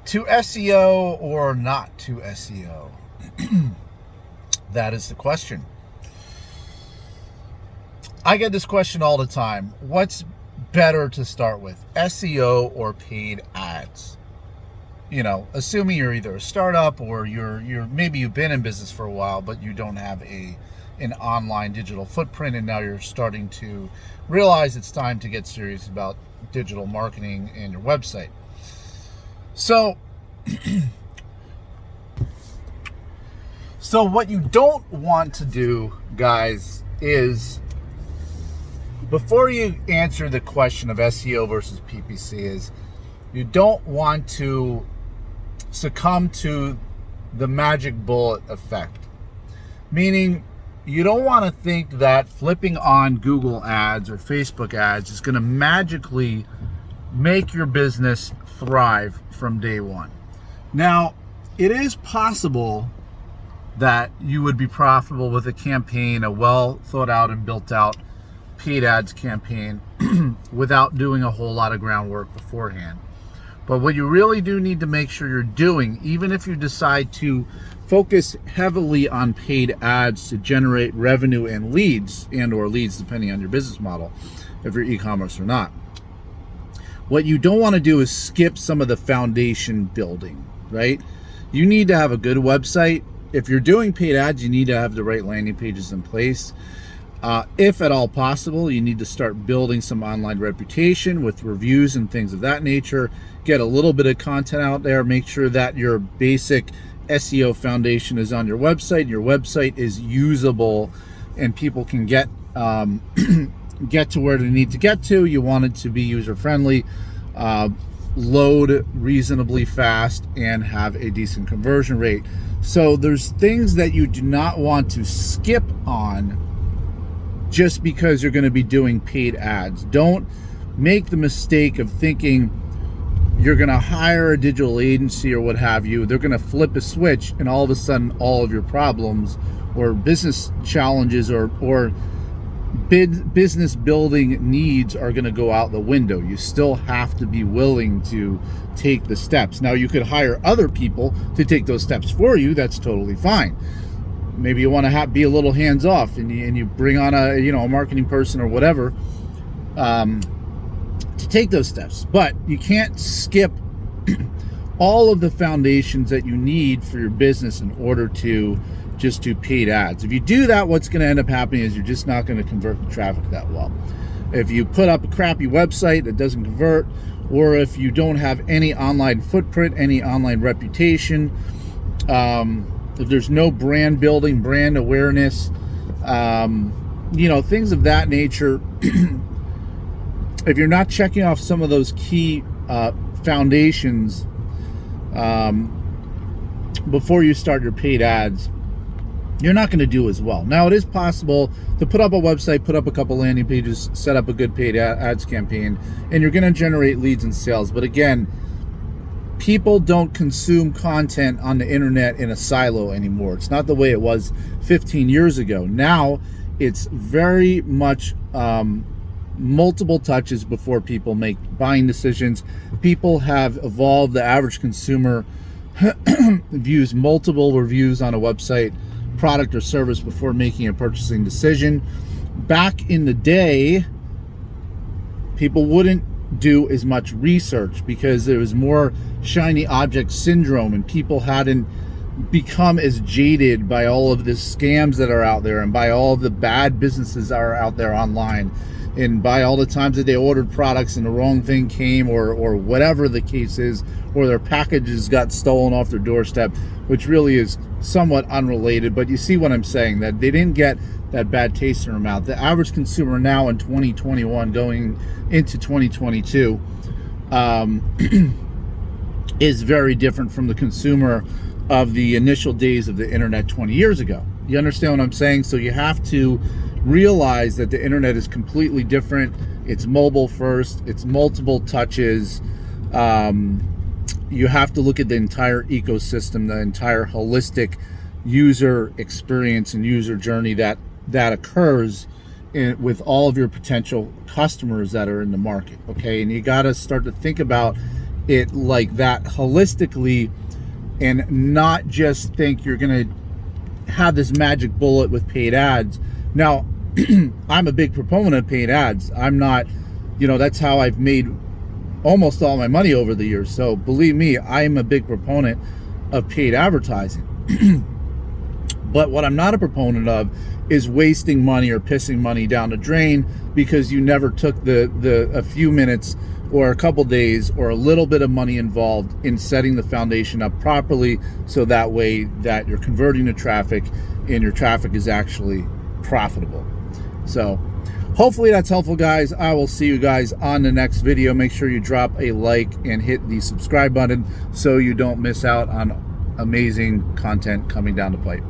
To SEO or not to SEO? That is the question. I get this question all the time. What's better to start with, SEO or paid ads? You know, assuming you're either a startup or you're maybe you've been in business for a while, but you don't have an online digital footprint, and now you're starting to realize it's time to get serious about digital marketing and your website. So what you don't want to do, guys, is before you answer the question of SEO versus PPC, is you don't want to succumb to the magic bullet effect. Meaning, you don't want to think that flipping on Google ads or Facebook ads is going to magically make your business thrive from day one. Now, it is possible that you would be profitable with a campaign, a well thought out and built out paid ads campaign without doing a whole lot of groundwork beforehand. But what you really do need to make sure you're doing, even if you decide to focus heavily on paid ads to generate revenue and leads, or leads depending on your business model, if you're e-commerce or not, what you don't want to do is skip some of the foundation building, right? You need to have a good website. If you're doing paid ads, you need to have the right landing pages in place. If at all possible, you need to start building some online reputation with reviews and things of that nature. Get a little bit of content out there. Make sure that your basic SEO foundation is on your website. Your website is usable and people can get get to where they need to get to. You want it to be user-friendly, load reasonably fast, and have a decent conversion rate. So there's things that you do not want to skip on just because you're going to be doing paid ads. Don't make the mistake of thinking you're going to hire a digital agency or what have you. They're going to flip a switch and all of a sudden all of your problems or business challenges or business building needs are going to go out the window. You still have to be willing to take the steps. Now, you could hire other people to take those steps for you. That's totally fine. Maybe you want to be a little hands off, and you bring on a marketing person or whatever to take those steps. But you can't skip all of the foundations that you need for your business in order to just do paid ads. If you do that, what's going to end up happening is you're just not going to convert the traffic that well. If you put up a crappy website that doesn't convert, or if you don't have any online footprint, any online reputation, if there's no brand building, brand awareness, things of that nature, if you're not checking off some of those key foundations before you start your paid ads, you're not going to do as well. Now, it is possible to put up a website, put up a couple landing pages, set up a good paid ads campaign, and you're going to generate leads and sales. But again, people don't consume content on the internet in a silo anymore. It's not the way it was 15 years ago. Now, it's very much multiple touches before people make buying decisions. People have evolved. The average consumer views multiple reviews on a website, product or service before making a purchasing decision. Back in the day, people wouldn't do as much research because there was more shiny object syndrome, and people hadn't become as jaded by all of the scams that are out there and by all of the bad businesses that are out there online, and by all the times that they ordered products and the wrong thing came, or whatever the case is, or their packages got stolen off their doorstep, which really is somewhat unrelated. But you see what I'm saying, that they didn't get that bad taste in their mouth. The average consumer now in 2021 going into 2022 is very different from the consumer of the initial days of the internet 20 years ago. You understand what I'm saying? So you have to realize that the internet is completely different. It's mobile first. It's multiple touches. You have to look at the entire ecosystem, the entire holistic user experience and user journey that occurs with all of your potential customers that are in the market. Okay, and you got to start to think about it like that holistically, and not just think you're gonna have this magic bullet with paid ads. Now, I'm a big proponent of paid ads. I'm not, that's how I've made almost all my money over the years. So believe me, I'm a big proponent of paid advertising. But what I'm not a proponent of is wasting money or pissing money down the drain because you never took a few minutes or a couple days or a little bit of money involved in setting the foundation up properly, so that way that you're converting the traffic and your traffic is actually profitable. So hopefully that's helpful, guys. I will see you guys on the next video. Make sure you drop a like and hit the subscribe button so you don't miss out on amazing content coming down the pipe.